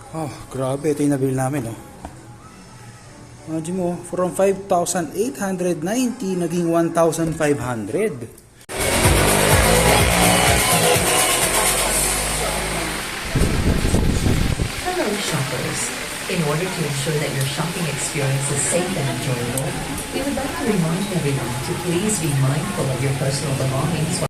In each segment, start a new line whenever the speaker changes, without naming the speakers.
Oh, grabe. Ito yung nabili namin, oh. Imagine mo, from 5,890 naging 1,500.
Hello, shoppers. In order to ensure that your shopping experience is safe and enjoyable, we would like to remind everyone to please be mindful of your personal belongings.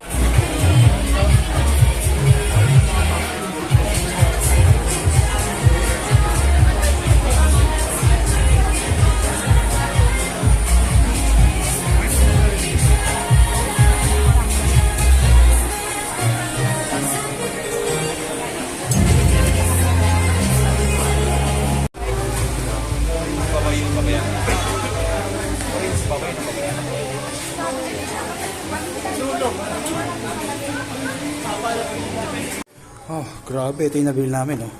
Oh, grabe. Ito yung nabili namin, oh.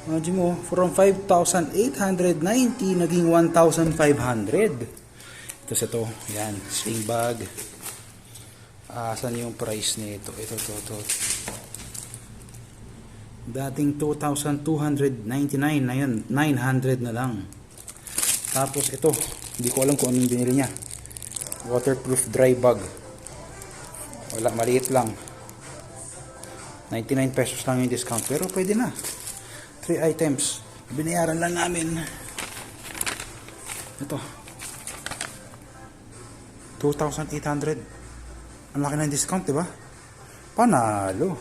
Imagine mo, from 5,890 naging 1,500. Tapos ito, yan, sling bag. Saan yung price nito? Ito. Dating 2,299 na yun, 900 na lang. Tapos ito, hindi ko alam kung anong binili niya. Waterproof dry bag. Wala, maliit lang. 99 pesos lang yung discount, pero pwede na. 3 items. Binayaran lang namin. Ito. 2,800. Ang laki ng discount, diba? Panalo.